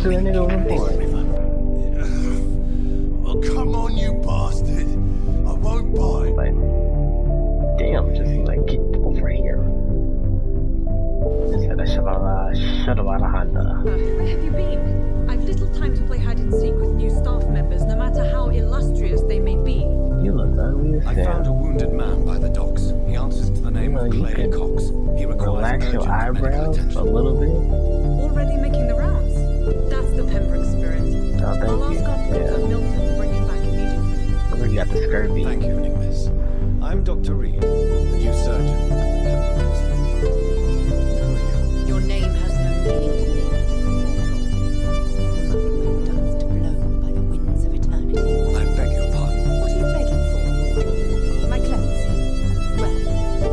to the nigga on the board. Oh, come on, you bastard. I won't bite. Like, damn, just like get over here. Instead of shut out of Honda. Where have you been? I've little time to play hide and seek with new staff members, no matter how illustrious they may be. You look ugly as I hell. found a wounded man by the docks. He answers to the name of You Clay can Cox. He requires relax your urgent medical eyebrows a attention. little bit. Already making the rounds. That's the Pembroke spirit. Oh, I'll thank ask you. our Dr. Milton to bring him back immediately. We got the scurvy. Thank you, evening, miss. I'm Dr. Reed, the new surgeon at the Pembroke Hospital. Who are you? Your name has no meaning to me, mortal. Nothing but dust blown by the winds of eternity. I beg your pardon. What are you begging for? My clemency? Well,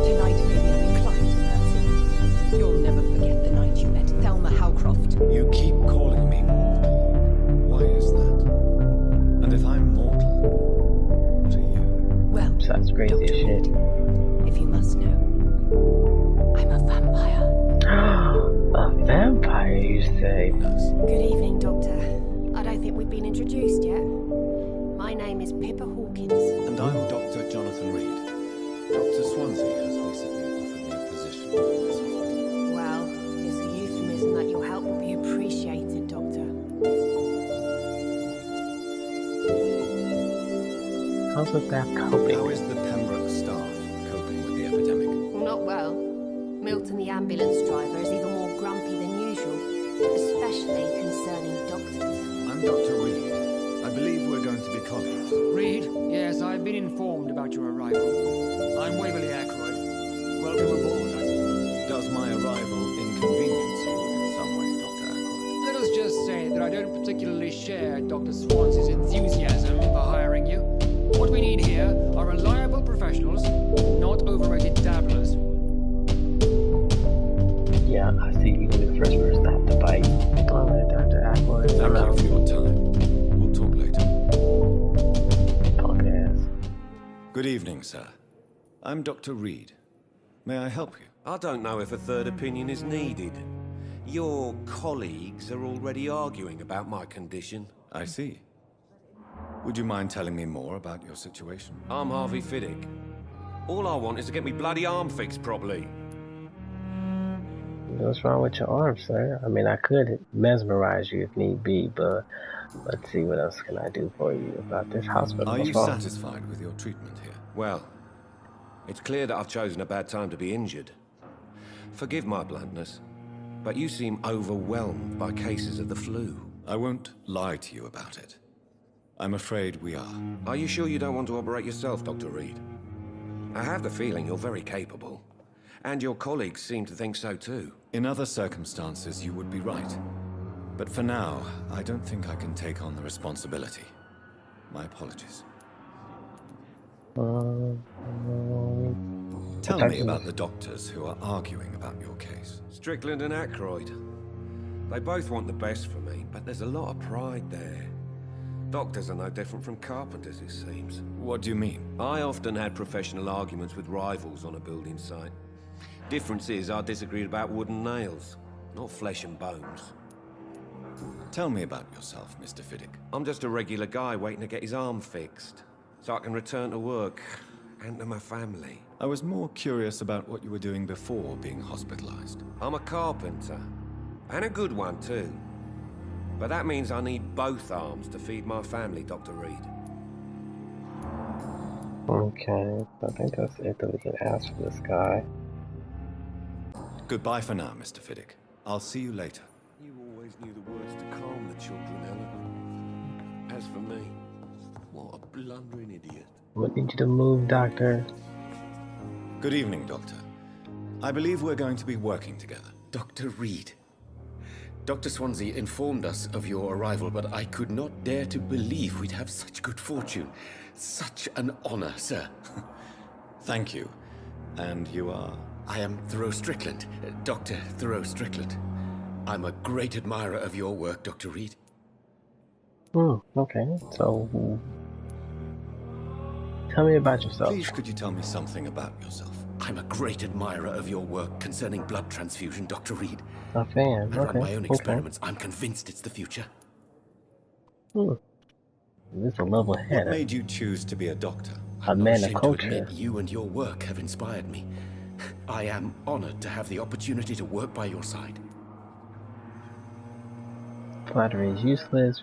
tonight maybe I'm inclined to mercy. You'll never forget the night you met Thelma Howcroft. You keep calling me mortal. Why is that? And if I'm mortal, what are you? Well, That's crazy as Dr. shit. Reed, if you must know, I'm a vampire. A vampire, you say? Nurse. Good evening, Doctor. I don't think we've been introduced yet. My name is Pippa Hawkins. And I'm Dr. Jonathan Reed. Dr. Swansea has recently offered me a position in this hospital. Well, it's a euphemism that your help will be appreciated, Doctor. How's the staff coping? How is the Pembroke staff coping with the epidemic? Well, not well. Milton, the ambulance driver, is even more grumpy than usual, especially concerning doctors. I'm Dr. Reed. I believe we're going to be colleagues. Reed, yes, I've been informed about your arrival. I'm Waverley Ackroyd. Welcome aboard, I suppose. Does my arrival inconvenience you in some way, Dr. Ackroyd? Let us just say that I don't particularly share Dr. Swansea's enthusiasm for hiring you. What we need here are reliable professionals, not overrated dabblers. Yeah, I see you be the first person to have to fight. Alright, Dr. Ackroyd. Thank Hello. you for your time. We'll talk later. Punk ass. Good evening, sir. I'm Dr. Reed. May I help you? I don't know if a third opinion is needed. Your colleagues are already arguing about my condition. I see. Would you mind telling me more about your situation? I'm Harvey Fiddick. All I want is to get me bloody arm fixed properly. What's wrong with your arm, sir? I mean, I could mesmerize you if need be, but let's see what else can I do for you about this hospital. Are What's you wrong? satisfied with your treatment here? Well, it's clear that I've chosen a bad time to be injured. Forgive my bluntness, but you seem overwhelmed by cases of the flu. I won't lie to you about it. I'm afraid we are. Are you sure you don't want to operate yourself, Dr. Reed? I have the feeling you're very capable. And your colleagues seem to think so too. In other circumstances, you would be right. But for now, I don't think I can take on the responsibility. My apologies. Tell me about the doctors who are arguing about your case. Strickland and Ackroyd. They both want the best for me, but there's a lot of pride there. Doctors are no different from carpenters, it seems. What do you mean? I often had professional arguments with rivals on a building site. Difference is, I disagreed about wooden nails, not flesh and bones. Tell me about yourself, Mr. Fiddick. I'm just a regular guy waiting to get his arm fixed, so I can return to work and to my family. I was more curious about what you were doing before being hospitalized. I'm a carpenter, and a good one too. But that means I need both arms to feed my family, Dr. Reed. Okay, I think that's it that we can ask for this guy. Goodbye for now, Mr. Fiddick. I'll see you later. You always knew the words to calm the children, Ellen. As for me, what a blundering idiot. We need you to move, Doctor. Good evening, Doctor. I believe we're going to be working together. Dr. Reed. Dr. Swansea informed us of your arrival, but I could not dare to believe we'd have such good fortune. Such an honor, sir. Thank you. And you are? I am Thoreau Strickland, Dr. Thoreau Strickland. I'm a great admirer of your work, Dr. Reed. Okay. So, tell me about yourself. Please, could you tell me something about yourself? I'm a great admirer of your work concerning blood transfusion, Dr. Reed. A fan. I Okay. run my own Okay. experiments. I'm convinced it's the future. This is a level What head. made you choose to be a doctor? A I'm not man of ashamed to culture. admit you and your work have inspired me. I am honored to have the opportunity to work by your side. Flattery is useless.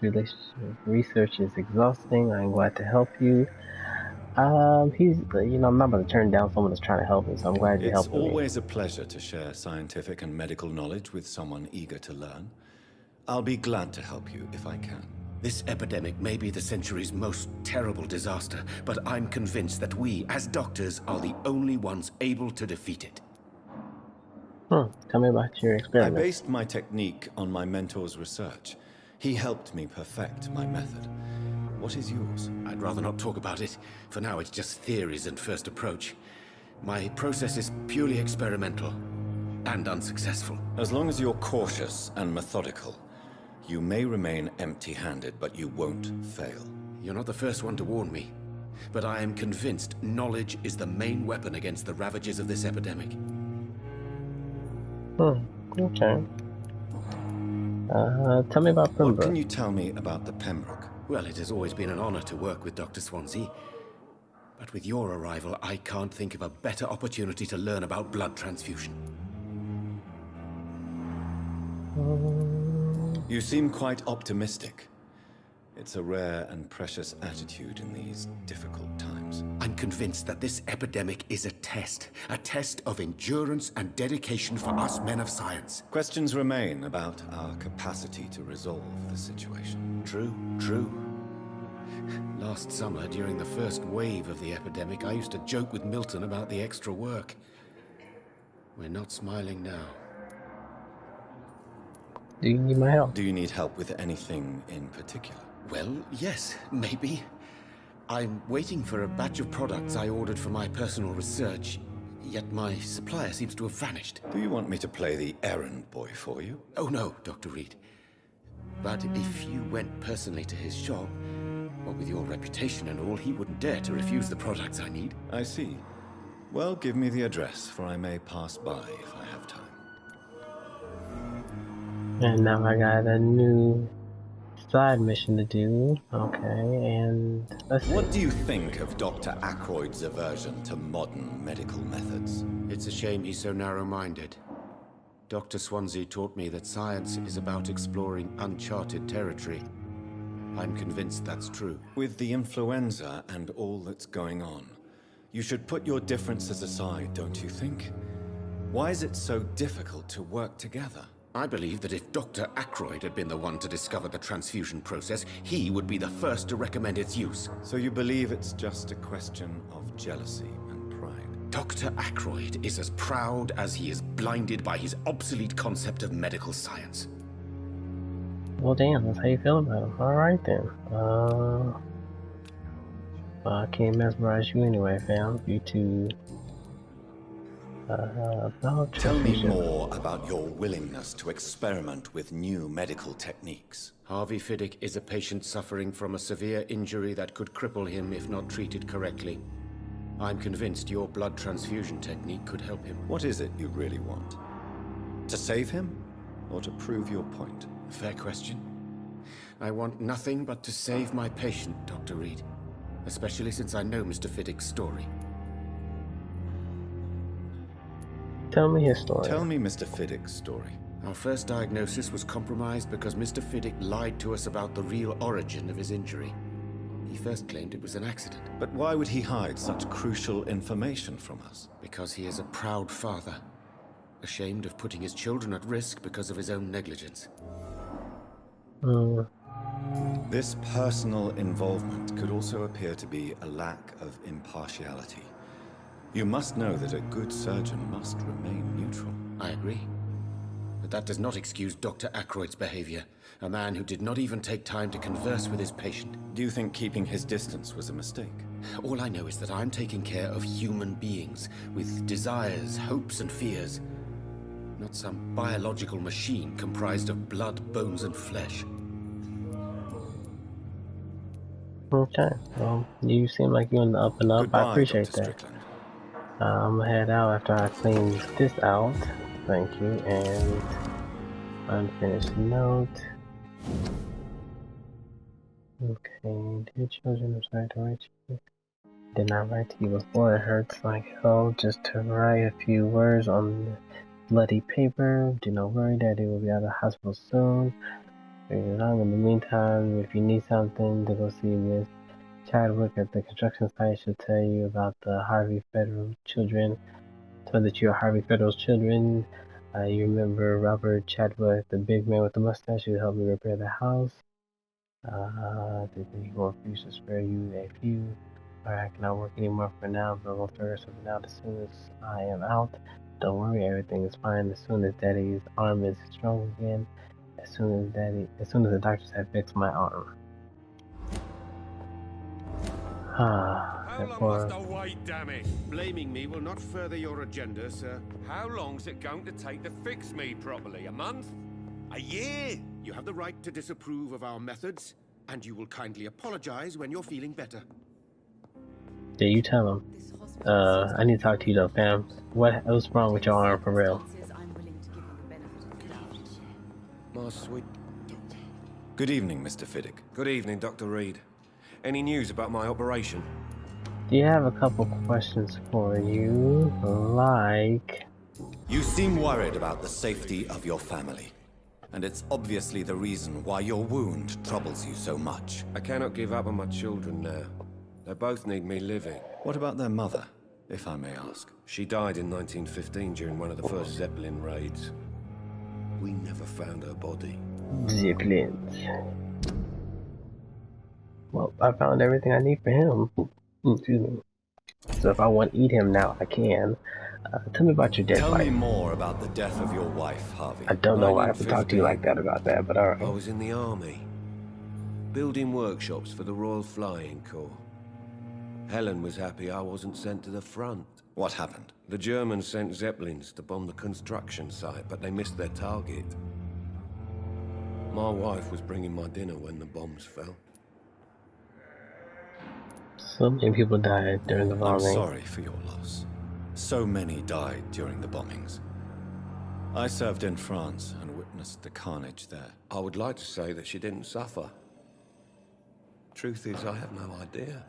Research is exhausting. I'm glad to help you. He's, I'm not about to turn down someone that's trying to help me, so I'm glad you're It's helping me. always a pleasure to share scientific and medical knowledge with someone eager to learn. I'll be glad to help you if I can. This epidemic may be the century's most terrible disaster, but I'm convinced that we, as doctors, are the only ones able to defeat it. Tell me about your I experiment. based my technique on my mentor's research. He helped me perfect my method. What is yours? I'd rather not talk about it. For now, it's just theories and first approach. My process is purely experimental and unsuccessful. As long as you're cautious and methodical, you may remain empty-handed, but you won't fail. You're not the first one to warn me, but I am convinced knowledge is the main weapon against the ravages of this epidemic. Okay. Tell me about What Pembroke. can you tell me about the Pembroke? Well, it has always been an honor to work with Dr. Swansea. But with your arrival, I can't think of a better opportunity to learn about blood transfusion. You seem quite optimistic. It's a rare and precious attitude in these difficult times. I'm convinced that this epidemic is a test of endurance and dedication for us men of science. Questions remain about our capacity to resolve the situation. True. Last summer, during the first wave of the epidemic, I used to joke with Milton about the extra work. We're not smiling now. Do you need my help? Do you need help with anything in particular? Well, yes, maybe. I'm waiting for a batch of products I ordered for my personal research, yet my supplier seems to have vanished. Do you want me to play the errand boy for you? Oh no, Dr. Reed. But if you went personally to his shop, what with your reputation and all, he wouldn't dare to refuse the products I need. I see. Well, give me the address, for I may pass by if I have time. And now I got a new side mission to do. Okay, and let's see. What do you think of Dr. Ackroyd's aversion to modern medical methods? It's a shame he's so narrow-minded. Dr. Swansea taught me that science is about exploring uncharted territory. I'm convinced that's true. With the influenza and all that's going on, you should put your differences aside, don't you think? Why is it so difficult to work together? I believe that if Dr. Ackroyd had been the one to discover the transfusion process, he would be the first to recommend its use. So you believe it's just a question of jealousy and pride? Dr. Ackroyd is as proud as he is blinded by his obsolete concept of medical science. Well, damn, that's how you feel about him. Alright then. I can't mesmerize you anyway, fam. You two. About Tell me transfusion. more about your willingness to experiment with new medical techniques. Harvey Fiddick is a patient suffering from a severe injury that could cripple him if not treated correctly. I'm convinced your blood transfusion technique could help him. What is it you really want? To save him, or to prove your point? Fair question. I want nothing but to save my patient, Dr. Reed. Especially since I know Mr. Fiddick's story. Tell me his story. Tell me Mr. Fiddick's story. Our first diagnosis was compromised because Mr. Fiddick lied to us about the real origin of his injury. He first claimed it was an accident. But why would he hide such crucial information from us? Because he is a proud father. Ashamed of putting his children at risk because of his own negligence. This personal involvement could also appear to be a lack of impartiality. You must know that a good surgeon must remain neutral. I agree. But that does not excuse Dr. Ackroyd's behavior. A man who did not even take time to converse with his patient. Do you think keeping his distance was a mistake? All I know is that I'm taking care of human beings with desires, hopes, and fears. Not some biological machine comprised of blood, bones, and flesh. Okay, well, you seem like you're in the up and up. Goodbye, I appreciate Dr. that. Strickland. I'm gonna head out after I clean this out. Thank you. And unfinished note. Okay, dear children, I'm sorry to write you. Did not write to you before. It hurts like hell just to write a few words on the bloody paper. Do not worry, Daddy will be out of the hospital soon. In the meantime, if you need something to go see Miss Chadwick at the construction site, she'll tell you about the Harvey Federal children. So that you're Harvey Federal's children. You remember Robert Chadwick, the big man with the mustache who helped me repair the house. He won't refuse to spare you a few. Alright, I cannot work anymore for now, but we'll figure something out as soon as I am out. Don't worry, everything is fine. As soon as Daddy's arm is strong again, as soon as the doctors have fixed my arm. How long must I wait, damn it? Blaming me will not further your agenda, sir. How long's it going to take to fix me properly? A month? A year? You have the right to disapprove of our methods, and you will kindly apologize when you're feeling better. Yeah, you tell him. I need to talk to you though, fam. What's wrong with your arm for real? My sweet... Good evening, Mr. Fiddick. Good evening, Dr. Reed. Any news about my operation? Do you have a couple questions for you? Like... You seem worried about the safety of your family. And it's obviously the reason why your wound troubles you so much. I cannot give up on my children now. They both need me living. What about their mother, if I may ask? She died in 1915 during one of the first Zeppelin raids. We never found her body. Zeppelins. Well, I found everything I need for him. Excuse me. So if I want to eat him now, I can. Tell me about your death Tell fight. me more about the death of your wife, Harvey. I don't know why I have to talk to you like that about that, but alright. I was in the army, building workshops for the Royal Flying Corps. Helen was happy I wasn't sent to the front. What happened? The Germans sent Zeppelins to bomb the construction site, but they missed their target. My wife was bringing my dinner when the bombs fell. So many people died during the bombing. I'm sorry for your loss. So many died during the bombings. I served in France and witnessed the carnage there. I would like to say that she didn't suffer. Truth is, I have no idea.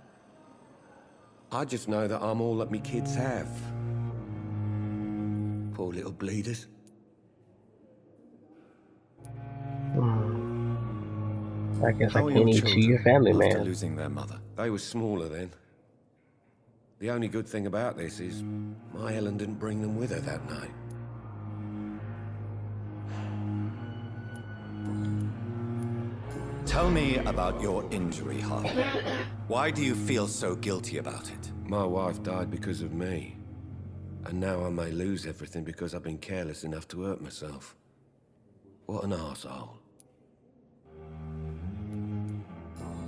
I just know that I'm all that me kids have. Poor little bleeders. I guess How I are can't eat you, your family, after man. losing their mother? They were smaller then. The only good thing about this is my Helen didn't bring them with her that night. Tell me about your injury, Harvey. Why do you feel so guilty about it? My wife died because of me. And now I may lose everything because I've been careless enough to hurt myself. What an arsehole.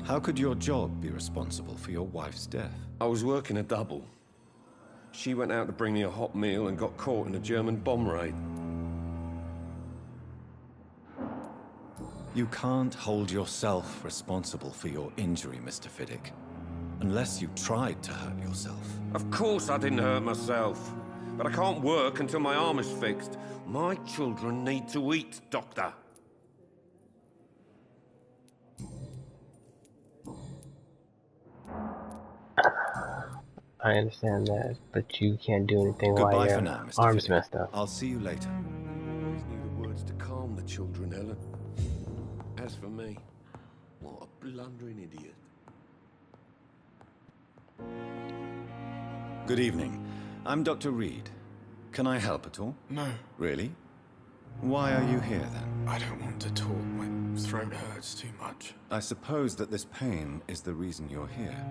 How could your job be responsible for your wife's death? I was working a double. She went out to bring me a hot meal and got caught in a German bomb raid. You can't hold yourself responsible for your injury, Mr. Fiddick. Unless you tried to hurt yourself. Of course I didn't hurt myself. But I can't work until my arm is fixed. My children need to eat, Doctor. I understand that, but you can't do anything Goodbye while for your now, Mr. arm's Fiddick. messed up. I'll see you later. Always need the words to calm the children, Helen. As for me, what a blundering idiot. Good evening. I'm Dr. Reed. Can I help at all? No, Really? Why are you here then? I don't want to talk. My throat hurts too much. I suppose that this pain is the reason you're here.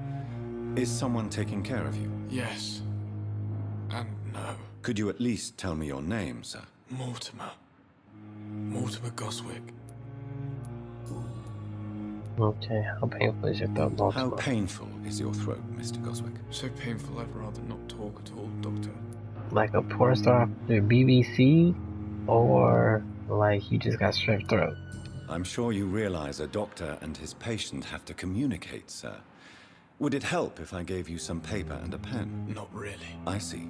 Is someone taking care of you? Yes. And no. Could you at least tell me your name, sir? Mortimer. Mortimer Goswick. Okay, how painful is your throat, How Baltimore? painful is your throat, Mr. Goswick? So painful I'd rather not talk at all, Doctor. Like a porn star off the BBC? Or like you just got strep throat? I'm sure you realize a doctor and his patient have to communicate, sir. Would it help if I gave you some paper and a pen? Not really. I see.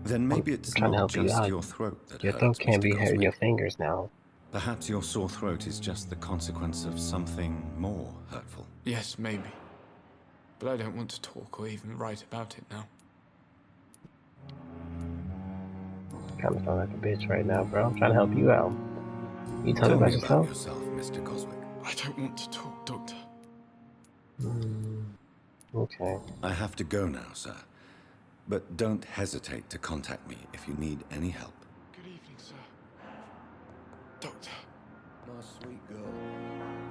Then maybe it's trying to not help you just out. your throat that Your hurts, throat can't Mr. be hurting Goswick. your fingers now. Perhaps your sore throat is just the consequence of something more hurtful. Yes, maybe. But I don't want to talk or even write about it now. Kind of sound like a bitch right now, bro. I'm trying to help you out. You tell me about yourself? Mr. Goswick. I don't want to talk, Doctor. Okay. I have to go now, sir. But don't hesitate to contact me if you need any help. Good evening, sir. Doctor. My sweet girl.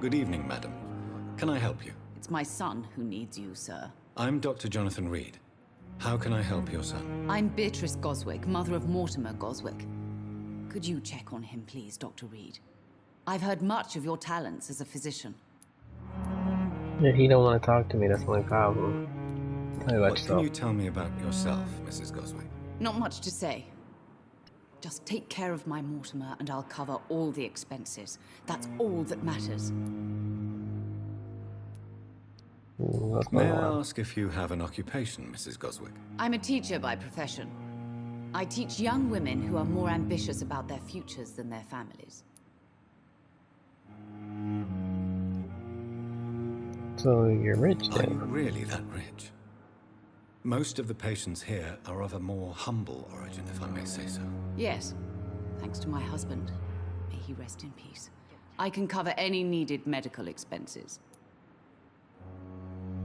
Good evening, madam. Can I help you? It's my son who needs you, sir. I'm Dr. Jonathan Reed. How can I help your son? I'm Beatrice Goswick, mother of Mortimer Goswick. Could you check on him, please, Dr. Reed? I've heard much of your talents as a physician. Yeah, he don't want to talk to me. That's my problem. Tell me about What yourself. can you tell me about yourself, Mrs. Goswick? Not much to say. Just take care of my Mortimer and I'll cover all the expenses. That's all that matters. What's May going I on? ask if you have an occupation, Mrs. Goswick? I'm a teacher by profession. I teach young women who are more ambitious about their futures than their families. So you're rich Are you then? really that rich? Most of the patients here are of a more humble origin, if I may say so. Yes, thanks to my husband. May he rest in peace. I can cover any needed medical expenses.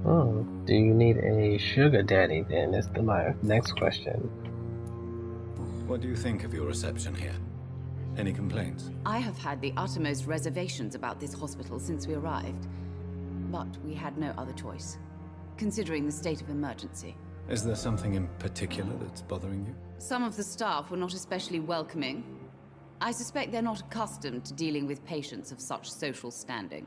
Oh, do you need a sugar daddy then? That's my next question. What do you think of your reception here? Any complaints? I have had the uttermost reservations about this hospital since we arrived. But we had no other choice, considering the state of emergency. Is there something in particular that's bothering you? Some of the staff were not especially welcoming. I suspect they're not accustomed to dealing with patients of such social standing.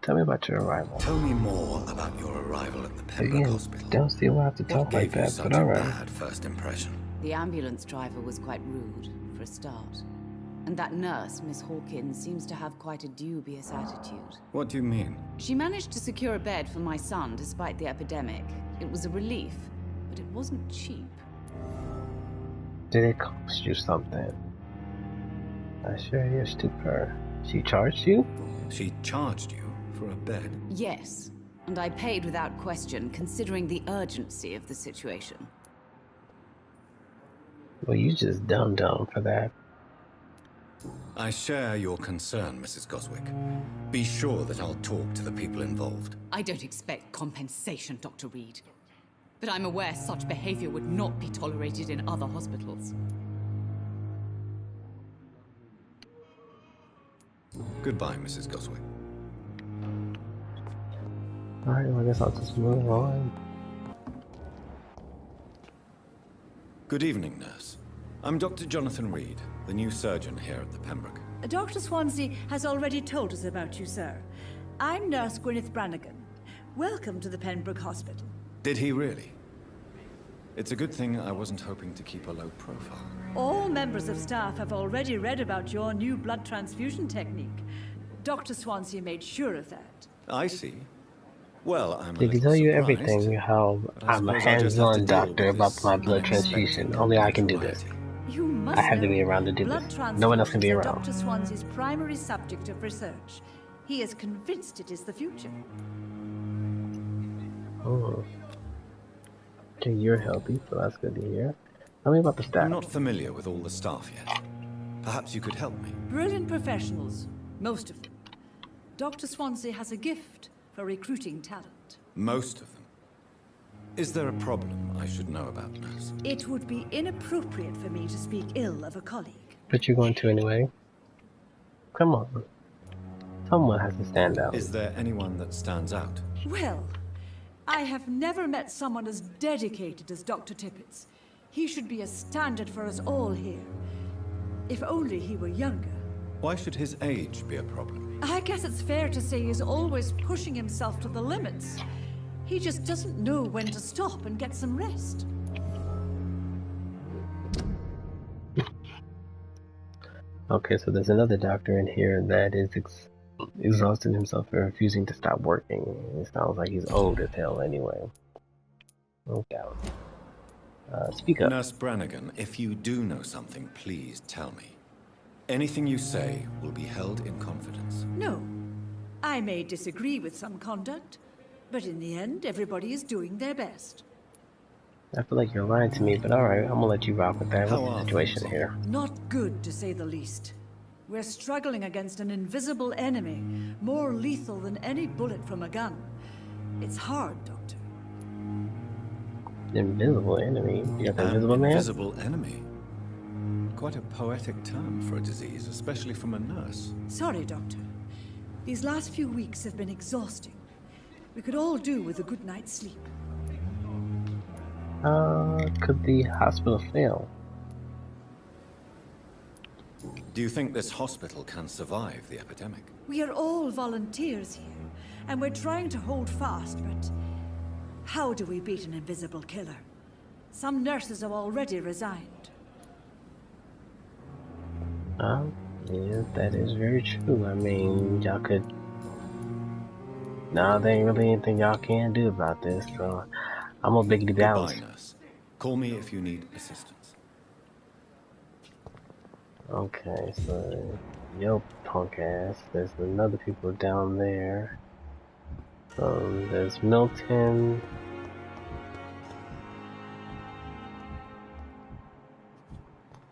Tell me about your arrival. Tell me more about your arrival at the Pembroke Again, Hospital. don't see why I have to What talk like gave you that, such but a alright. bad first impression? The ambulance driver was quite rude, for a start. And that nurse, Miss Hawkins, seems to have quite a dubious attitude. What do you mean? She managed to secure a bed for my son despite the epidemic. It was a relief, but it wasn't cheap. Did it cost you something? I sure you're stupid. She charged you? She charged you for a bed? Yes, and I paid without question, considering the urgency of the situation. Well, you just dumb for that. I share your concern, Mrs. Goswick. Be sure that I'll talk to the people involved. I don't expect compensation, Dr. Reed. But I'm aware such behavior would not be tolerated in other hospitals. Goodbye, Mrs. Goswick. Alright, well, I guess I'll just move on. Good evening, nurse. I'm Dr. Jonathan Reed, the new surgeon here at the Pembroke. Dr. Swansea has already told us about you, sir. I'm Nurse Gwyneth Brannigan. Welcome to the Pembroke Hospital. Did he really? It's a good thing I wasn't hoping to keep a low profile. All members of staff have already read about your new blood transfusion technique. Dr. Swansea made sure of that. I see. Well, I'm a Did he little tell you surprised, everything? How but I I'm a suppose I'll just have to hands-on deal doctor with about this my blood unexpected transfusion. Only I can do this. notoriety. You must I have to know be around to do blood this. No one else can be transfusions are around. Dr. Swansea's primary subject of research. He is convinced it is the future. Oh. Okay, you're healthy, so that's good to hear. Tell me about the staff. I'm not familiar with all the staff yet. Perhaps you could help me. Brilliant professionals, most of them. Dr. Swansea has a gift for recruiting talent. Most of them. Is there a problem I should know about, nurse? It would be inappropriate for me to speak ill of a colleague. But you're going to anyway. Come on. Someone has to stand out. Is there anyone that stands out? Well, I have never met someone as dedicated as Dr. Tippett's. He should be a standard for us all here. If only he were younger. Why should his age be a problem? I guess it's fair to say he's always pushing himself to the limits. He just doesn't know when to stop and get some rest. Okay, so there's another doctor in here that is exhausting himself and refusing to stop working. It sounds like he's old as hell anyway. No doubt. Speak up. Nurse Brannigan, if you do know something, please tell me. Anything you say will be held in confidence. No. I may disagree with some conduct, but in the end, everybody is doing their best. I feel like you're lying to me, but alright, I'm gonna let you rock with that. What's the situation here? Not good, to say the least. We're struggling against an invisible enemy, more lethal than any bullet from a gun. It's hard, Doctor. Invisible enemy? You got the invisible man? Invisible enemy? Quite a poetic term for a disease, especially from a nurse. Sorry, Doctor. These last few weeks have been exhausting. We could all do with a good night's sleep. Could the hospital fail? Do you think this hospital can survive the epidemic? We are all volunteers here, and we're trying to hold fast, but how do we beat an invisible killer? Some nurses have already resigned. Yeah, that is very true. I mean, y'all could... Nah, there ain't really anything y'all can do about this, so... I'm a biggity bounce. Goodbye, nurse. Call me if you need assistance. Okay, so... Yo, punk ass. There's another people down there. There's Milton...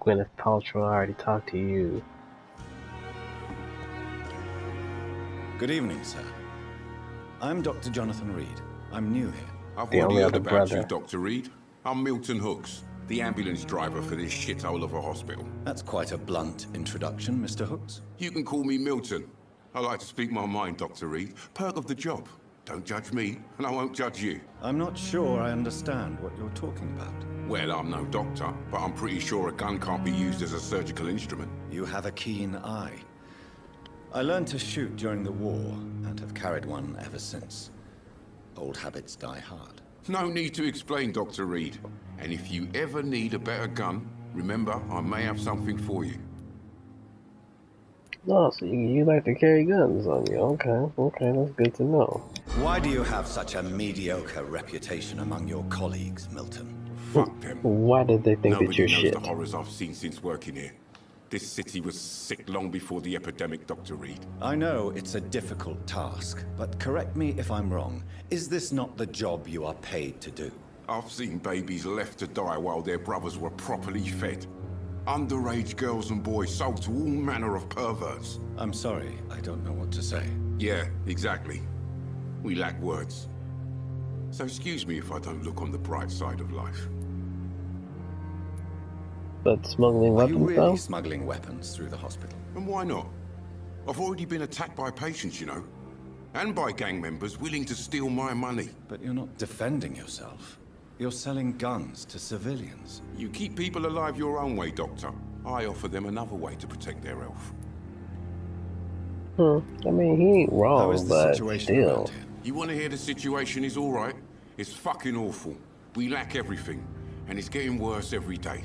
Gwyneth Paltrow, I already talked to you. Good evening, sir. I'm Dr. Jonathan Reed. I'm new here. I've already heard about you, Dr. Reed. I'm Milton Hooks, the ambulance driver for this shithole of a hospital. That's quite a blunt introduction, Mr. Hooks. You can call me Milton. I like to speak my mind, Dr. Reed. Perk of the job. Don't judge me, and I won't judge you. I'm not sure I understand what you're talking about. Well, I'm no doctor, but I'm pretty sure a gun can't be used as a surgical instrument. You have a keen eye. I learned to shoot during the war, and have carried one ever since. Old habits die hard. No need to explain, Dr. Reed. And if you ever need a better gun, remember, I may have something for you. Oh, so you like to carry guns on you. Okay, that's good to know. Why do you have such a mediocre reputation among your colleagues, Milton? Fuck them. Why did they think that you're shit? Nobody knows the horrors I've seen since working here. This city was sick long before the epidemic, Dr. Reed. I know it's a difficult task, but correct me if I'm wrong. Is this not the job you are paid to do? I've seen babies left to die while their brothers were properly fed. Underage girls and boys sold to all manner of perverts. I'm sorry, I don't know what to say. Yeah, exactly. We lack words. So excuse me if I don't look on the bright side of life. But smuggling weapons, Are you really though? smuggling weapons through the hospital? And why not? I've already been attacked by patients, you know. And by gang members willing to steal my money. But you're not defending yourself. You're selling guns to civilians. You keep people alive your own way, Doctor. I offer them another way to protect their health. I mean, he ain't wrong, How is the but situation still. around here? You want to hear the situation is all right? It's fucking awful. We lack everything. And it's getting worse every day.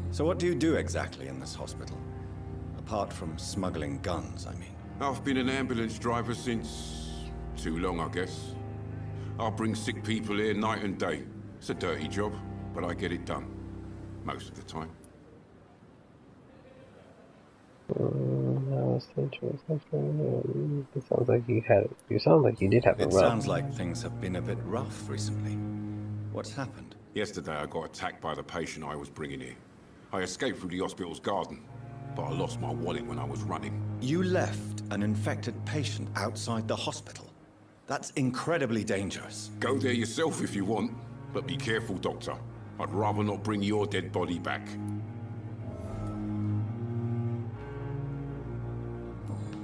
So what do you do exactly in this hospital? Apart from smuggling guns, I mean. I've been an ambulance driver since... too long, I guess. I bring sick people here night and day. It's a dirty job, but I get it done. Most of the time. It sounds like you had. You sound like you did have a rough. It sounds like things have been a bit rough recently. What's happened? Yesterday I got attacked by the patient I was bringing here. I escaped through the hospital's garden, but I lost my wallet when I was running. You left an infected patient outside the hospital? That's incredibly dangerous. Go there yourself if you want, but be careful, Doctor. I'd rather not bring your dead body back.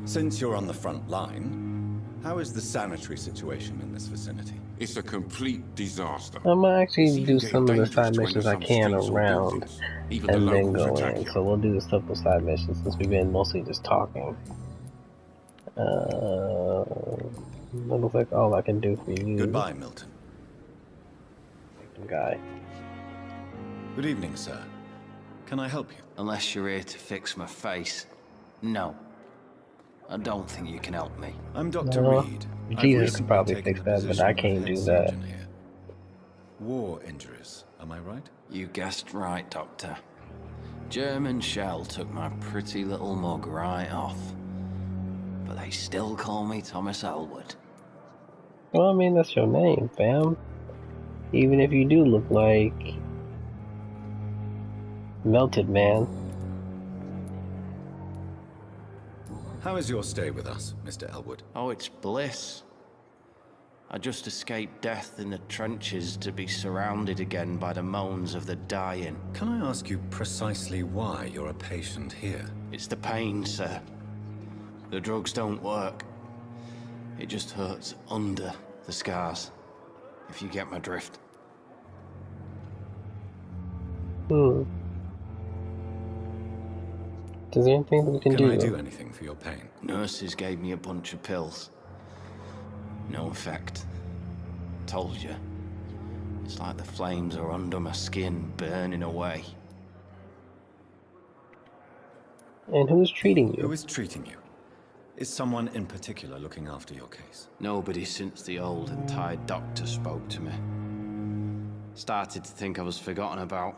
Since you're on the front line, how is the sanitary situation in this vicinity? It's a complete disaster. I'm gonna actually do some of the side missions I can around, and then go in. So we'll do the simple side missions since we've been mostly just talking. That looks like all I can do for you. Goodbye, Milton. Guy. Good evening, sir. Can I help you? Unless you're here to fix my face. No. I don't think you can help me. I'm Dr. No. Reed. Jesus could probably fix that, but I can't do that. War injuries, am I right? You guessed right, Doctor. German shell took my pretty little mug right off. But they still call me Thomas Elwood. Well, I mean, that's your name, fam. Even if you do look like Melted Man. How is your stay with us, Mr. Elwood? Oh, it's bliss. I just escaped death in the trenches to be surrounded again by the moans of the dying. Can I ask you precisely why you're a patient here? It's the pain, sir. The drugs don't work. It just hurts under the scars, if you get my drift. Is there anything we can do? Can I do anything for your pain? Nurses gave me a bunch of pills. No effect. Told you. It's like the flames are under my skin, burning away. And who's treating you? Who is treating you? Is someone in particular looking after your case? Nobody since the old and tired doctor spoke to me. Started to think I was forgotten about.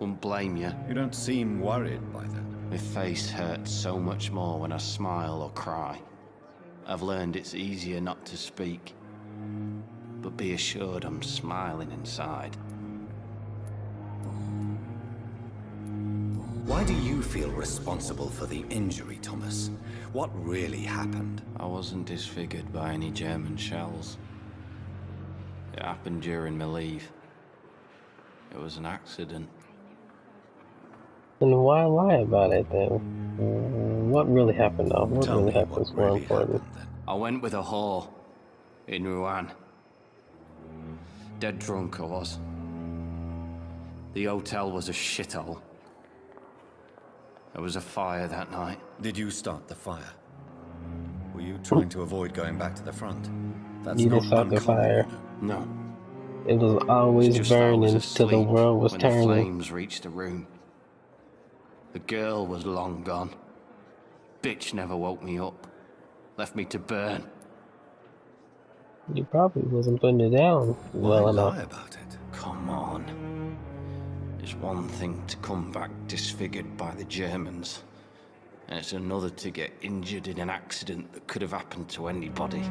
Wouldn't blame you. You don't seem worried by that. My face hurts so much more when I smile or cry. I've learned it's easier not to speak. But be assured I'm smiling inside. Why do you feel responsible for the injury, Thomas? What really happened? I wasn't disfigured by any German shells. It happened during my leave. It was an accident. Then why lie about it then? What really happened though? What really happened is more important. I went with a whore in Rouen. Dead drunk I was. The hotel was a shithole. There was a fire that night. Did you start the fire? Were you trying to avoid going back to the front? That's You not didn't start the uncommon, fire. you know. No. It was always Just I was burning till the asleep world was when turning. the flames reached the room. The girl was long gone. Bitch never woke me up. Left me to burn. You probably wasn't putting it down well Why enough. lie about it? Come on. It's one thing to come back disfigured by the Germans. And it's another to get injured in an accident that could have happened to anybody.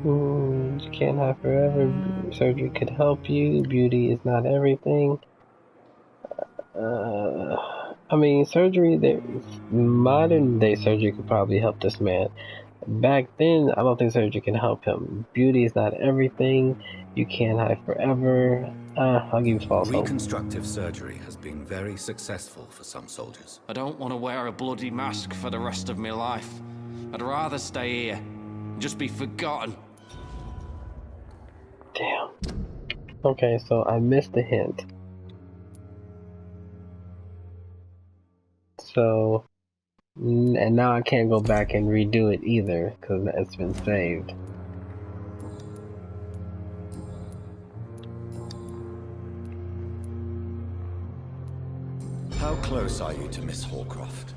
You can't have forever. Surgery could help you. Beauty is not everything. I mean, surgery, modern day surgery could probably help this man. Back then, I don't think surgery can help him. Beauty is not everything. You can't hide forever. I'll give you false hope. Reconstructive surgery has been very successful for some soldiers. I don't want to wear a bloody mask for the rest of my life. I'd rather stay here. Just be forgotten. Damn. Okay, so I missed the hint. So, and now I can't go back and redo it either, because it's been saved. How close are you to Miss Horcroft?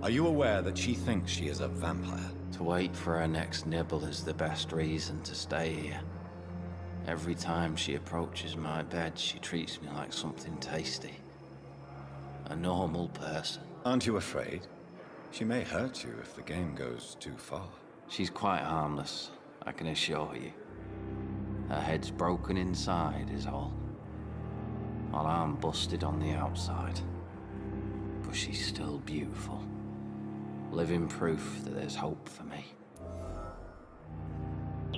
Are you aware that she thinks she is a vampire? To wait for her next nibble is the best reason to stay here. Every time she approaches my bed, she treats me like something tasty. A normal person. Aren't you afraid? She may hurt you if the game goes too far. She's quite harmless, I can assure you. Her head's broken inside is all. While I'm busted on the outside. But she's still beautiful. Living proof that there's hope for me.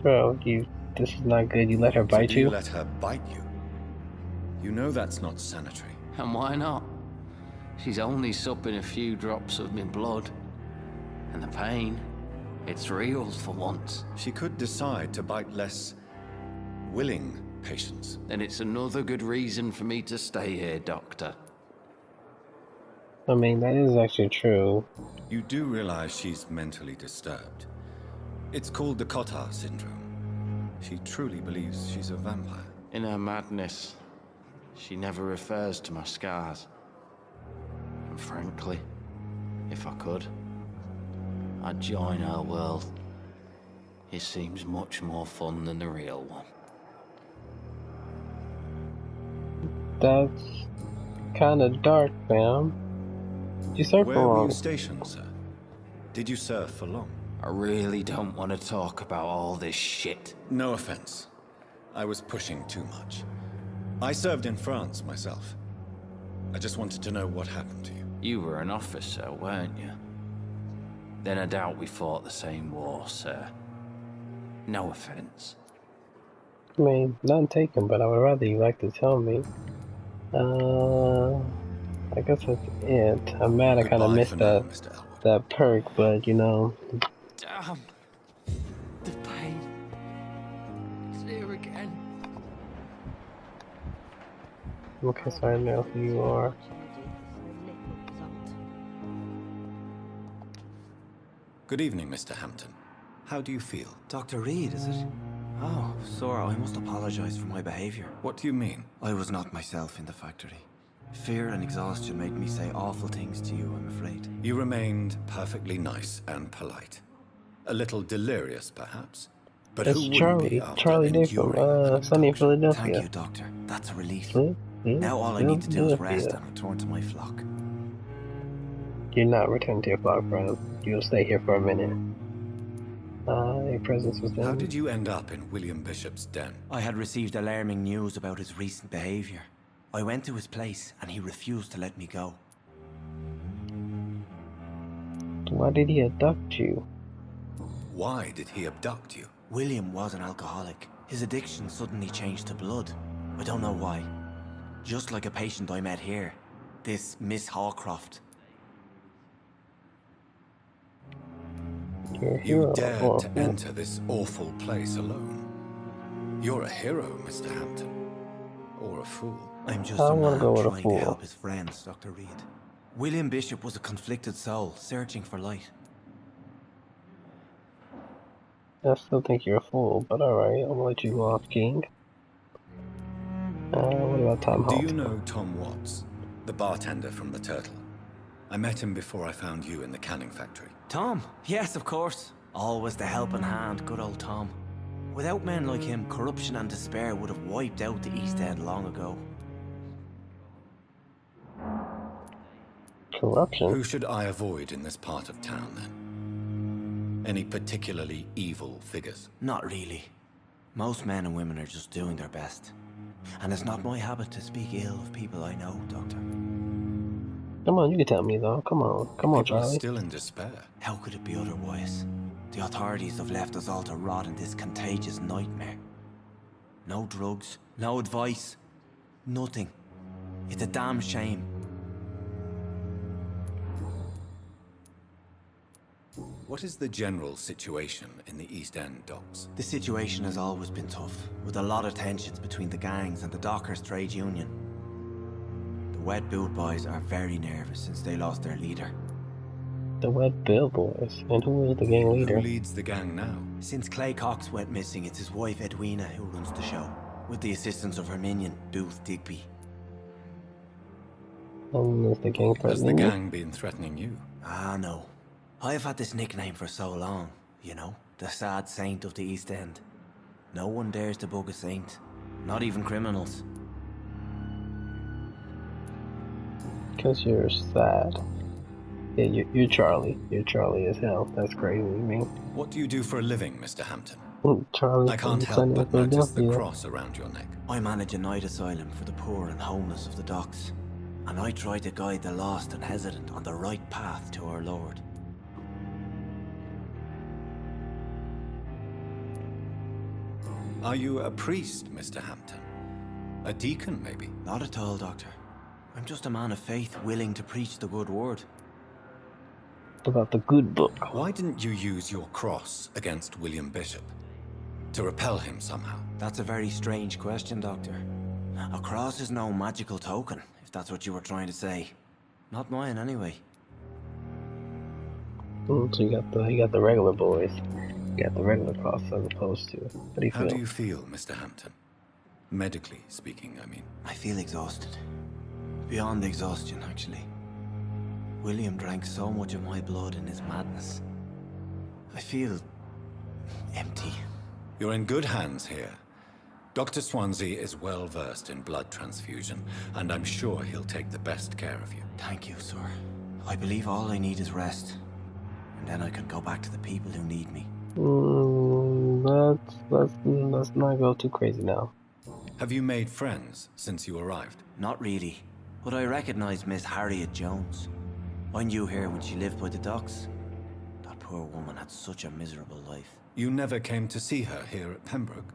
Bro, this is not good. You let her bite So you? You let her bite you? You know that's not sanitary. And why not? She's only supping a few drops of my blood. And the pain, it's real for once. She could decide to bite less willing patients. Then it's another good reason for me to stay here, Doctor. I mean, that is actually true. You do realize she's mentally disturbed. It's called the Cotard syndrome. She truly believes she's a vampire. In her madness, she never refers to my scars. And frankly, if I could, I'd join her world. It seems much more fun than the real one. That's kind of dark, fam. Did you serve Where for were long? you stationed, sir? Did you serve for long? I really don't want to talk about all this shit. No offense. I was pushing too much. I served in France myself. I just wanted to know what happened to you. You were an officer, weren't you? Then I doubt we fought the same war, sir. No offense. I mean, none taken, but I would rather you like to tell me. I guess that's it. I'm mad I kind of missed that perk, but you know. Damn. The pain. It's here again. Okay, so I know who you are. Good evening, Mr. Hampton. How do you feel? Dr. Reed, is it? Oh, Sora, I must apologize for my behavior. What do you mean? I was not myself in the factory. Fear and exhaustion made me say awful things to you, I'm afraid. You remained perfectly nice and polite. A little delirious, perhaps. But That's who Charlie. wouldn't be after Charlie Day from Sunny in Philadelphia. Thank you, Doctor. That's a relief. Now all I need to do is rest and return to my flock. You're not returning to your flock, friend. You'll stay here for a minute. Your presence was down. How did you end up in William Bishop's den? I had received alarming news about his recent behavior. I went to his place and he refused to let me go. Why did he abduct you? Why did he abduct you? William was an alcoholic. His addiction suddenly changed to blood. I don't know why. Just like a patient I met here. This Miss Hawcroft. You dared to enter this awful place alone. You're a hero, Mr. Hampton. Or a fool. I'm just a man trying to help his friends, Dr. Reed. William Bishop was a conflicted soul, searching for light. I still think you're a fool, but alright, I'll let you go off, King. What about Tom Holt? Do you know Tom Watts, the bartender from the Turtle? I met him before I found you in the canning factory. Tom? Yes, of course. Always the helping hand, good old Tom. Without men like him, corruption and despair would have wiped out the East End long ago. Corruption? Who should I avoid in this part of town, then? Any particularly evil figures? Not really. Most men and women are just doing their best. And it's not my habit to speak ill of people I know, Doctor. Come on, you can tell me though. Come on, Charlie. Still in despair. How could it be otherwise? The authorities have left us all to rot in this contagious nightmare. No drugs, no advice, nothing. It's a damn shame. What is the general situation in the East End docks? The situation has always been tough, with a lot of tensions between the gangs and the dockers' trade union. The Wet Boot Boys are very nervous since they lost their leader. The Wet Bill Boys? And who is the gang leader? Who leads the gang now? Since Clay Cox went missing, it's his wife Edwina who runs the show, with the assistance of her minion, Booth Digby. And is the gang Has the gang been threatening you? Ah, no. I've had this nickname for so long, you know, the sad saint of the East End. No one dares to bug a saint, not even criminals. Because you're sad. Yeah, you're Charlie. You're Charlie as hell. That's crazy, you mean? What do you do for a living, Mr. Hampton? Charlie I can't help but notice the cross around your neck. I manage a night asylum for the poor and homeless of the docks. And I try to guide the lost and hesitant on the right path to our Lord. Are you a priest, Mr. Hampton? A deacon, maybe? Not at all, Doctor. I'm just a man of faith willing to preach the good word. About the good book. Why didn't you use your cross against William Bishop? To repel him somehow? That's a very strange question, Doctor. A cross is no magical token, if that's what you were trying to say. Not mine, anyway. So you got the regular boys. You got the regular cross as opposed to. What do you feel? How do you feel, Mr. Hampton? Medically speaking, I mean. I feel exhausted. Beyond exhaustion, actually. William drank so much of my blood in his madness. I feel empty. You're in good hands here. Dr. Swansea is well versed in blood transfusion, and I'm sure he'll take the best care of you. Thank you, sir. I believe all I need is rest. And then I can go back to the people who need me. Let's not go too crazy now. Have you made friends since you arrived? Not really, but I recognize Miss Harriet Jones. I knew her when she lived by the docks. That poor woman had such a miserable life. You never came to see her here at Pembroke?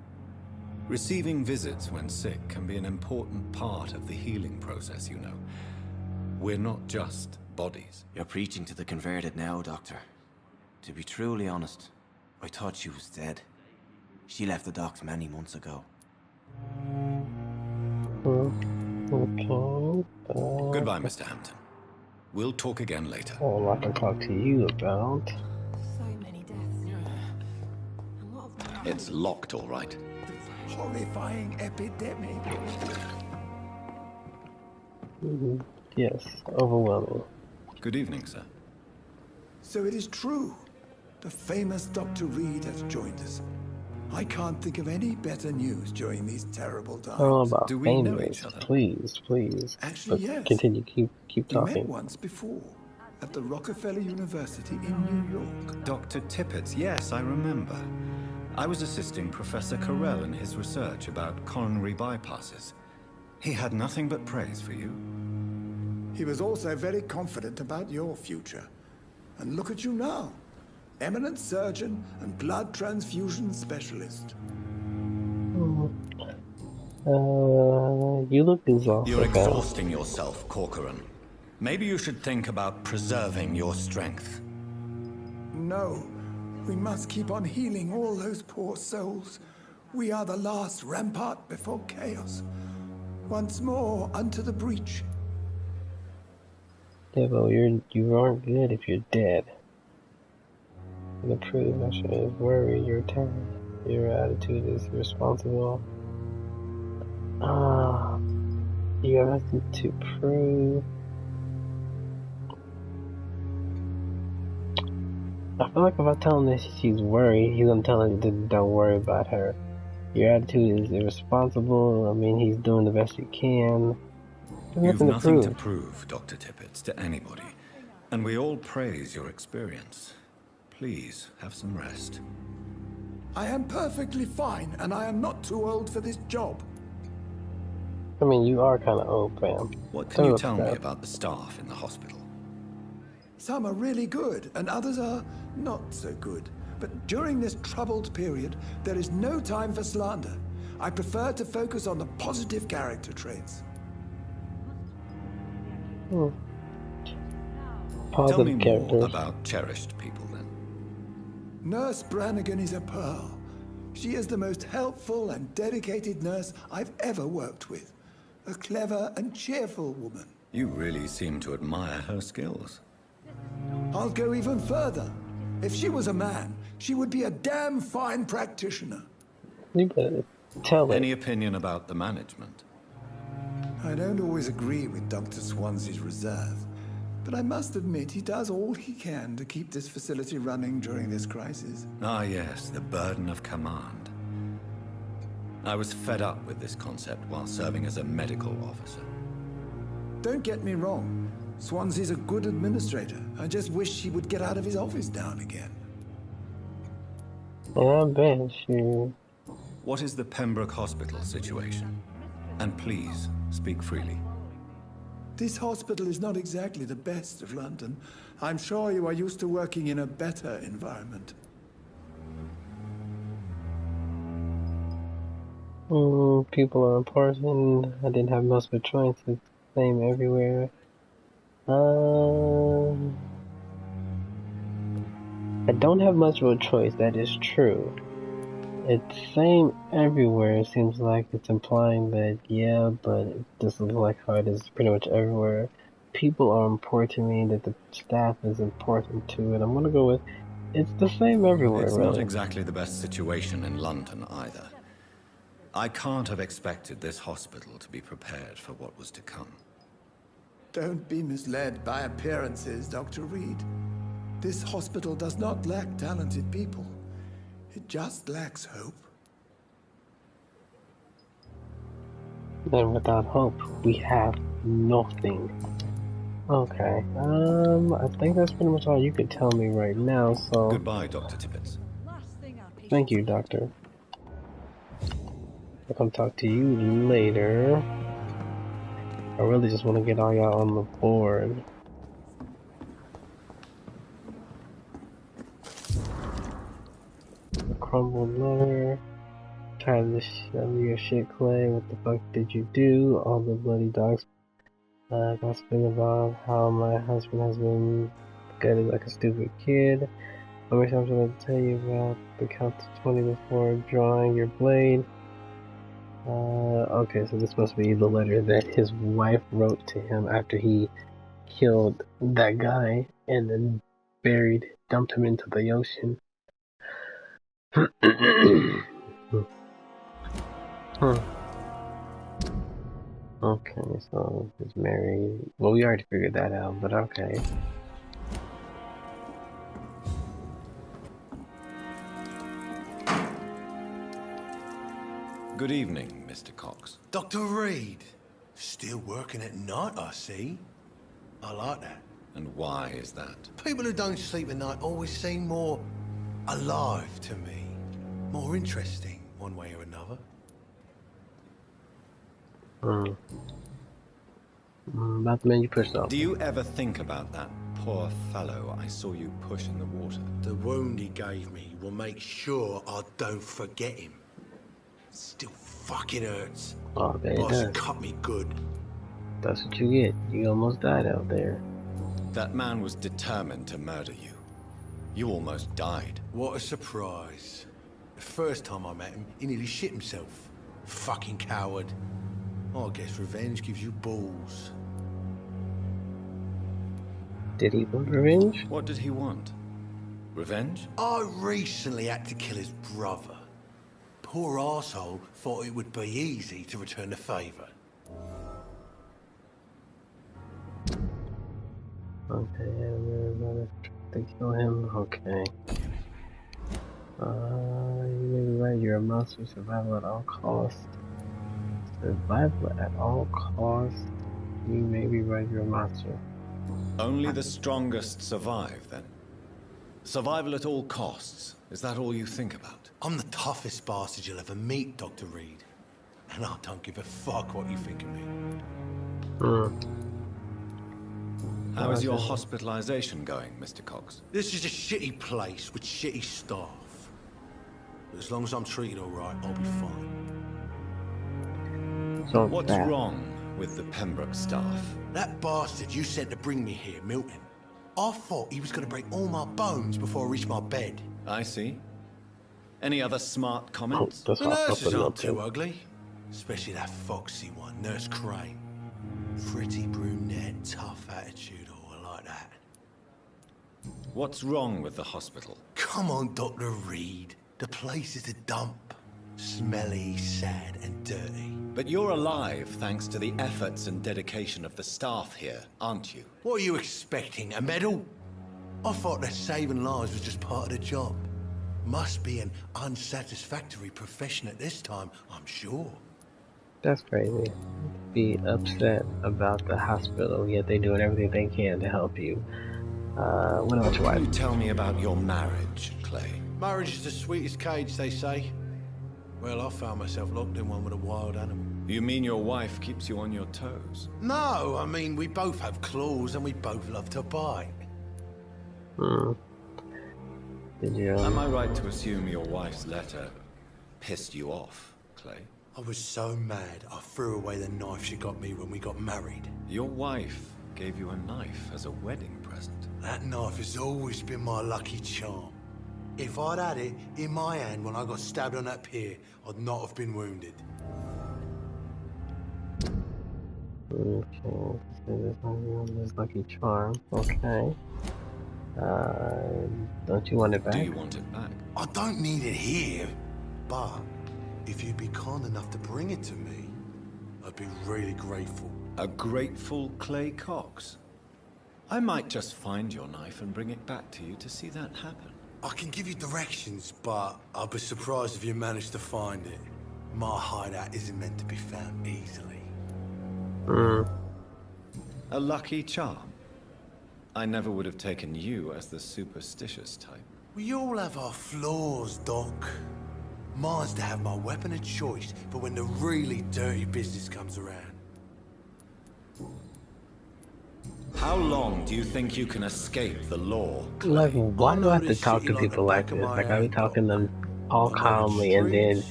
Receiving visits when sick can be an important part of the healing process, you know. We're not just bodies. You're preaching to the converted now, Doctor. To be truly honest, I thought she was dead. She left the docks many months ago. Okay. Goodbye, Mr. Hampton. We'll talk again later. All I can talk to you about. So many deaths. And what of It's locked, all right. Horrifying epidemic. Yes, overwhelming. Good evening, sir. So it is true. The famous Dr. Reed has joined us. I can't think of any better news during these terrible times. I don't know about Do we know each other? Please. Actually, but yes. Continue, keep We talking. met once before at the Rockefeller University in New York. Dr. Tippett, yes, I remember. I was assisting Professor Carell in his research about coronary bypasses. He had nothing but praise for you. He was also very confident about your future. And look at you now. Eminent surgeon and blood transfusion specialist. You look exhausted. You're exhausting yourself, Corcoran. Maybe you should think about preserving your strength. No, we must keep on healing all those poor souls. We are the last rampart before chaos. Once more unto the breach. Yeah, but you aren't good if you're dead. The proof is worry, your time, your attitude is irresponsible. You have nothing to prove. I feel like if I tell him that she's worried, he's gonna tell her don't worry about her. Your attitude is irresponsible. I mean, he's doing the best he can. You've nothing to prove, Dr. Tippett, to anybody. And we all praise your experience. Please, have some rest. I am perfectly fine, and I am not too old for this job. I mean, you are kind of old, Pam. What can you tell me about the staff in the hospital? Some are really good, and others are not so good. But during this troubled period, there is no time for slander. I prefer to focus on the positive character traits. Tell me more about cherished people, then. Nurse Brannigan is a pearl. She is the most helpful and dedicated nurse I've ever worked with. A clever and cheerful woman. You really seem to admire her skills. I'll go even further. If she was a man, she would be a damn fine practitioner. You better tell her. Any opinion about the management? I don't always agree with Dr. Swansea's reserve, but I must admit he does all he can to keep this facility running during this crisis. Ah, yes, the burden of command. I was fed up with this concept while serving as a medical officer. Don't get me wrong. Swansea's a good administrator. I just wish he would get out of his office now and again. I bet you. What is the Pembroke Hospital situation? And please, speak freely. This hospital is not exactly the best of London. I'm sure you are used to working in a better environment. People are important. I didn't have much of a choice. It's the same everywhere. I don't have much of a choice, that is true. It's same everywhere. It seems like it's implying that, yeah, but this is like how it is pretty much everywhere. People are important to me, that the staff is important too, and I'm gonna go with, it's the same everywhere, It's really. not exactly the best situation in London either. I can't have expected this hospital to be prepared for what was to come. Don't be misled by appearances, Dr. Reed. This hospital does not lack talented people. It just lacks hope. And without hope, we have nothing. Okay, I think that's pretty much all you can tell me right now, so... Goodbye, Dr. Tippett. Thank you, Doctor. I'll come talk to you later. I really just want to get all y'all on the board. A crumbled letter. Tired of this your shit, Clay. What the fuck did you do? All the bloody dogs gossiping about how my husband has been gutted like a stupid kid. I wish I was going to tell you about the count to 20 before drawing your blade. Okay, so this must be the letter that his wife wrote to him after he killed that guy and then dumped him into the ocean. Okay, so he's married. Well, we already figured that out, but okay. Good evening, Mr. Cox. Dr. Reed. Still working at night, I see. I like that. And why is that? People who don't sleep at night always seem more alive to me. More interesting, one way or another. About the man you pushed off. Do you ever think about that poor fellow I saw you push in the water? The wound he gave me will make sure I don't forget him. Still fucking hurts. Oh, man, Boss cut me good. That's what you get. You almost died out there. That man was determined to murder you. You almost died. What a surprise. The first time I met him, he nearly shit himself. Fucking coward. I guess revenge gives you balls. Did he want revenge? What did he want? Revenge? I recently had to kill his brother. Poor arsehole thought it would be easy to return the favor. Okay, everybody to kill him. Okay. You may be right. You're a monster. Survival at all costs. Survival at all costs. You may be right. You're a monster. Only the strongest survive, then. Survival at all costs. Is that all you think about? I'm the toughest bastard you'll ever meet, Dr. Reed. And I don't give a fuck what you think of me. How is your hospitalization going, Mr. Cox? This is a shitty place with shitty staff. But as long as I'm treated alright, I'll be fine. So what's wrong with the Pembroke staff? That bastard you sent to bring me here, Milton. I thought he was going to break all my bones before I reached my bed. I see. Any other smart comments? The nurses aren't too ugly. Especially that foxy one, Nurse Crane. Pretty brunette, tough attitude, all like that. What's wrong with the hospital? Come on, Dr. Reed. The place is a dump. Smelly, sad, and dirty. But you're alive thanks to the efforts and dedication of the staff here, aren't you? What are you expecting, a medal? I thought that saving lives was just part of the job. Must be an unsatisfactory profession at this time, I'm sure. That's crazy. Be upset about the hospital, yet they're doing everything they can to help you. What about your wife? Can you tell me about your marriage, Clay? Marriage is the sweetest cage, they say. Well, I found myself locked in one with a wild animal. You mean your wife keeps you on your toes? No, I mean, we both have claws and we both love to bite. Did you? Am I right to assume your wife's letter pissed you off, Clay? I was so mad, I threw away the knife she got me when we got married. Your wife gave you a knife as a wedding present. That knife has always been my lucky charm. If I'd had it in my hand when I got stabbed on that pier, I'd not have been wounded. Okay, so this lucky charm. Okay. Don't you want it back? Do you want it back? I don't need it here, but if you'd be kind enough to bring it to me, I'd be really grateful. A grateful Clay Cox? I might just find your knife and bring it back to you to see that happen. I can give you directions, but I'll be surprised if you manage to find it. My hideout isn't meant to be found easily. A lucky charm? I never would have taken you as the superstitious type. We all have our flaws, Doc. Mine's to have my weapon of choice for when the really dirty business comes around. How long do you think you can escape the law? Like, why do I have to talk to people like this? Like, I be talking to them all calmly, and then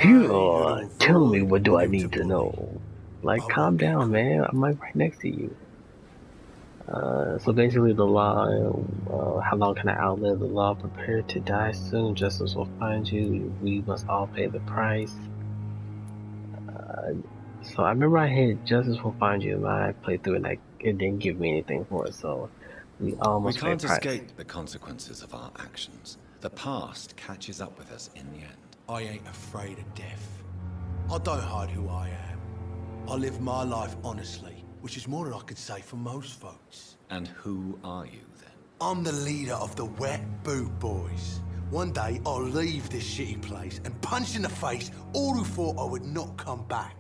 you tell me what do I need to know? Like, calm down, man. I'm like right next to you. So basically, the law. How long can I outlive the law? Prepare to die soon. Justice will find you. We must all pay the price. So I remember I hit Justice will find you, and I played through it, it didn't give me anything for it, so we almost We can't paid price. escape the consequences of our actions. The past catches up with us in the end. I ain't afraid of death. I don't hide who I am. I live my life honestly, which is more than I could say for most folks. And who are you, then? I'm the leader of the Wet Boot Boys. One day, I'll leave this shitty place and punch in the face all who thought I would not come back.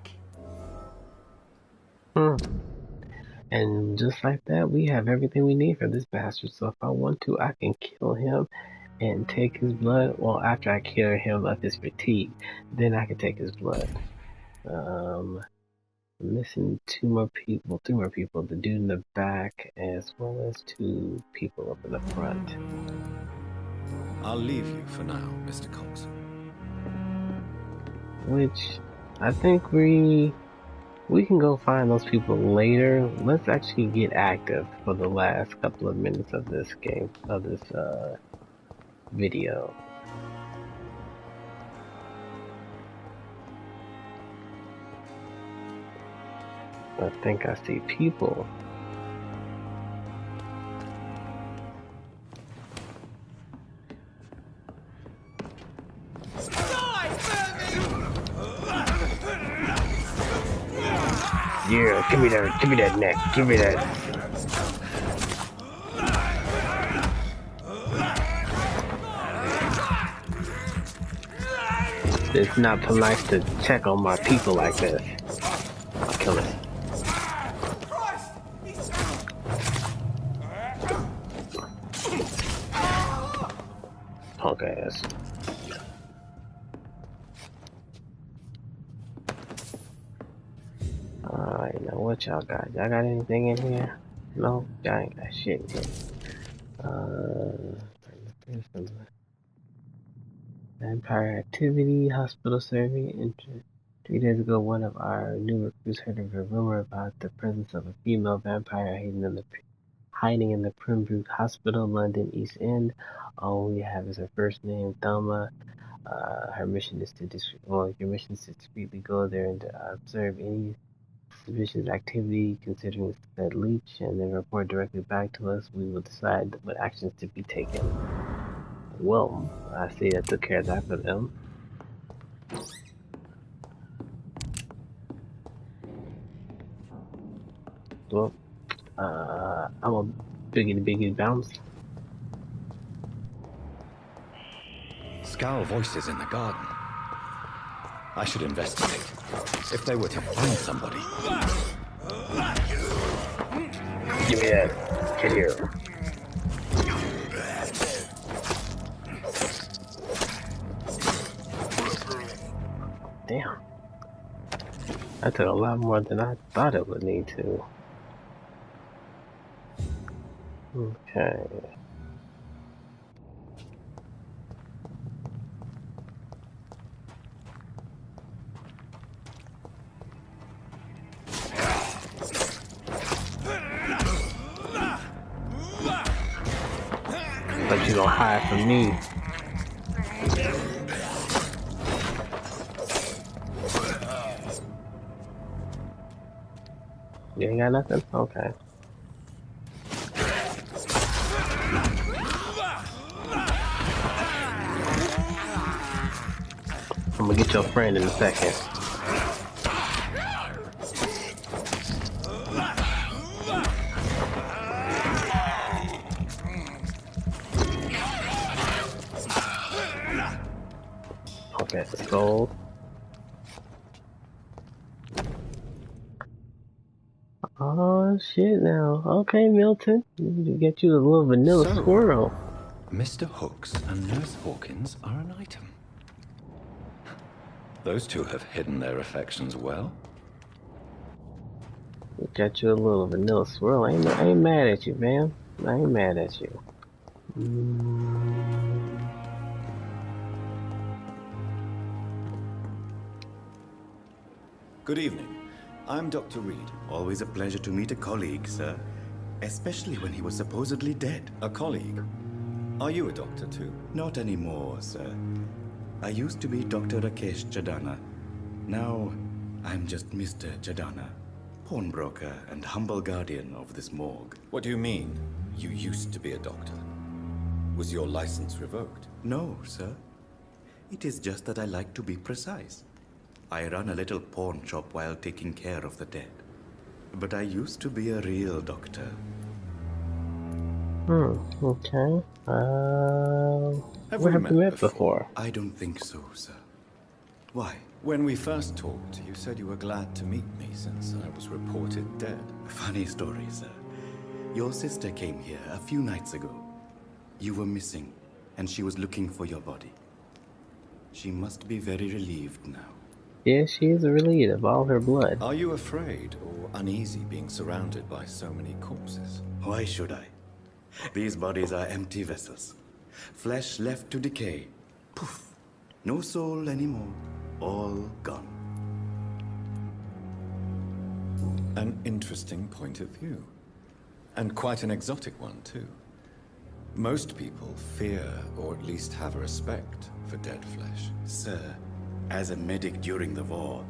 And just like that, we have everything we need for this bastard. So if I want to, I can kill him and take his blood. Well, after I kill him of his fatigue, then I can take his blood. Missing three more people. The dude in the back, as well as 2 people up in the front. I'll leave you for now, Mr. Cox. Which, I think we can go find those people later. Let's actually get active for the last couple of minutes of this game, of this video. I think I see people. Yeah, give me that neck, give me that. It's not polite to check on my people like this. I'll kill it. Punk ass. Alright, now what y'all got? Y'all got anything in here? No? Y'all ain't got shit in here. Vampire activity, hospital survey. 3 days ago, one of our new recruits heard of a rumor about the presence of a female vampire hiding in the Pembroke Hospital, London East End. All we have is her first name, Thelma. Her mission is to your mission is to discreetly go there and observe any suspicious activity considering said leech, and then report directly back to us. We will decide what actions to be taken. Well, I see I took care of that for them. Well, I'm a biggity bounce. Scowl voices in the garden. I should investigate. If they were to find somebody. Give me that. Get here. Damn. That took a lot more than I thought it would need to. Okay. But you gonna hide from me. You ain't got nothing? Okay. I'm gonna get your friend in a second. Okay, sold. Oh shit now. Okay, Milton. You get you a little vanilla So, swirl. Mr. Hooks and Nurse Hawkins are an item. Those two have hidden their affections well. Got you a little vanilla swirl. I ain't mad at you, man. I ain't mad at you. Good evening. I'm Dr. Reed. Always a pleasure to meet a colleague, sir. Especially when he was supposedly dead. A colleague? Are you a doctor too? Not anymore, sir. I used to be Dr. Rakesh Chadana. Now, I'm just Mr. Chadana, pawnbroker and humble guardian of this morgue. What do you mean, you used to be a doctor? Was your license revoked? No, sir. It is just that I like to be precise. I run a little pawn shop while taking care of the dead. But I used to be a real doctor. Okay. Have Where we have we met before? I don't think so, sir. Why? When we first talked, you said you were glad to meet me since I was reported dead. Funny story, sir. Your sister came here a few nights ago. You were missing, and she was looking for your body. She must be very relieved now. Yeah, she is relieved of all her blood. Are you afraid or uneasy being surrounded by so many corpses? Why should I? These bodies are empty vessels. Flesh left to decay. Poof. No soul anymore. All gone. An interesting point of view. And quite an exotic one, too. Most people fear, or at least have a respect, for dead flesh. Sir, as a medic during the war,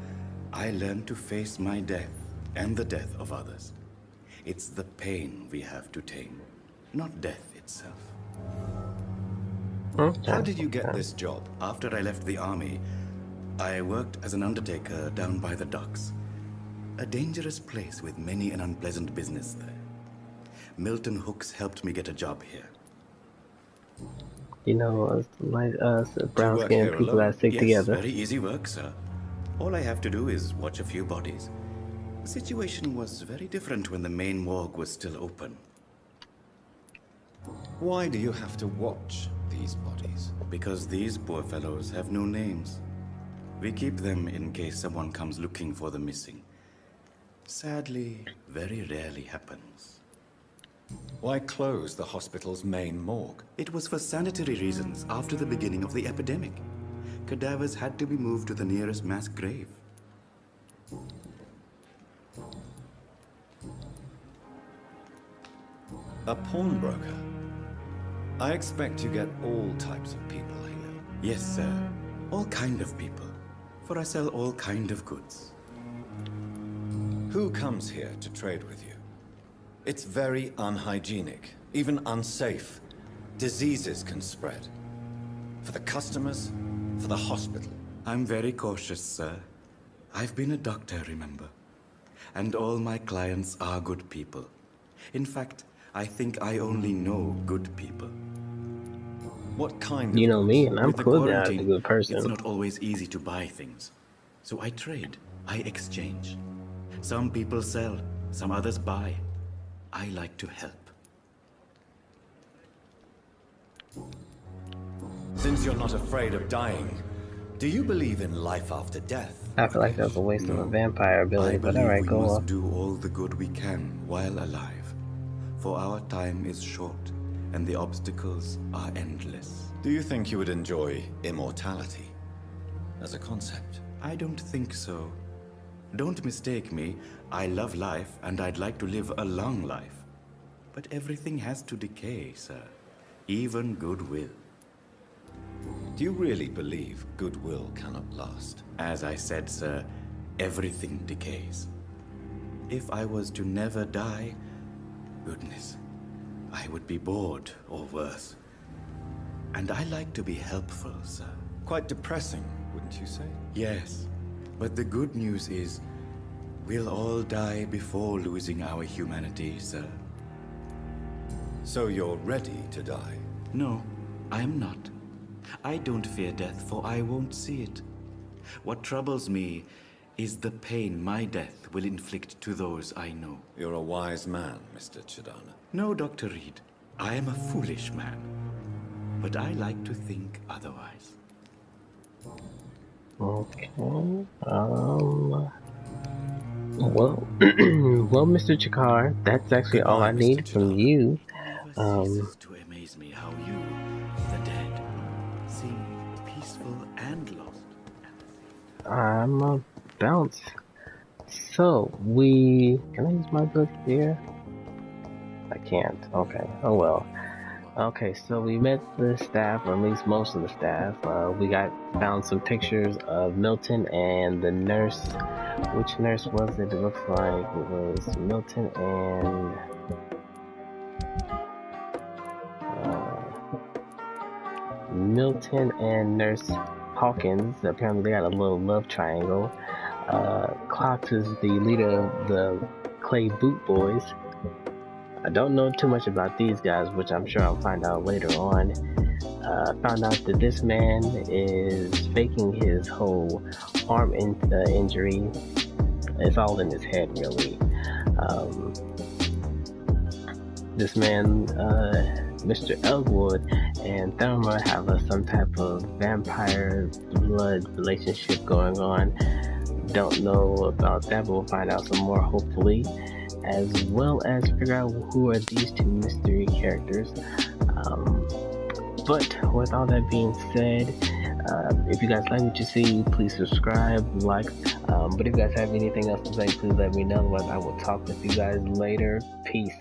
I learned to face my death and the death of others. It's the pain we have to tame, not death itself. How did you get this job? After I left the army, I worked as an undertaker down by the docks. A dangerous place with many an unpleasant business there. Milton Hooks helped me get a job here. You know, like us, brown-skinned people that stick together. Very easy work, sir. All I have to do is watch a few bodies. The situation was very different when the main morgue was still open. Why do you have to watch these bodies? Because these poor fellows have no names. We keep them in case someone comes looking for the missing. Sadly, very rarely happens. Why close the hospital's main morgue? It was for sanitary reasons after the beginning of the epidemic. Cadavers had to be moved to the nearest mass grave. A pawnbroker? I expect you get all types of people here. Yes, sir. All kind of people. For I sell all kind of goods. Who comes here to trade with you? It's very unhygienic, even unsafe. Diseases can spread. For the customers, for the hospital. I'm very cautious, sir. I've been a doctor, remember? And all my clients are good people. In fact, I think I only know good people. What kind of... You know me, and I'm With the clearly not a quarantine, good person. It's not always easy to buy things. So I trade, I exchange. Some people sell, some others buy. I like to help. Since you're not afraid of dying, do you believe in life after death? I feel like that's a waste of a vampire ability, but alright, go we must on. do all the good we can while alive. For our time is short, and the obstacles are endless. Do you think you would enjoy immortality as a concept? I don't think so. Don't mistake me. I love life, and I'd like to live a long life. But everything has to decay, sir. Even goodwill. Do you really believe goodwill cannot last? As I said, sir, everything decays. If I was to never die, goodness, I would be bored or worse. And I like to be helpful, sir. Quite depressing, wouldn't you say? Yes, but the good news is, we'll all die before losing our humanity, sir. So you're ready to die? No, I am not. I don't fear death, for I won't see it. What troubles me is the pain my death will inflict to those I know. You're a wise man, Mr. Chidana. No, Dr. Reed. I am a foolish man. But I like to think otherwise. Okay. Well, well, Mr. Chakar, that's actually all I need from you. To amaze me how you, the dead, seem peaceful and lost. I'm a bounce. So, can I use my book here? I can't. Okay. Oh well. Okay, so we met the staff, or at least most of the staff. We found some pictures of Milton and the nurse. Which nurse was it? It looks like it was Milton and Nurse Hawkins. Apparently they got a little love triangle. Clocks is the leader of the Clay Boot Boys. I don't know too much about these guys, which I'm sure I'll find out later on. Found out that this man is faking his whole arm injury. It's all in his head, really. This man, Mr. Elwood, and Thelma have some type of vampire blood relationship going on. Don't know about that, but we'll find out some more, hopefully, as well as figure out who are these two mystery characters. But with all that being said, if you guys like what you see, please subscribe, like. But if you guys have anything else to say, please let me know. Otherwise, I will talk with you guys later. Peace.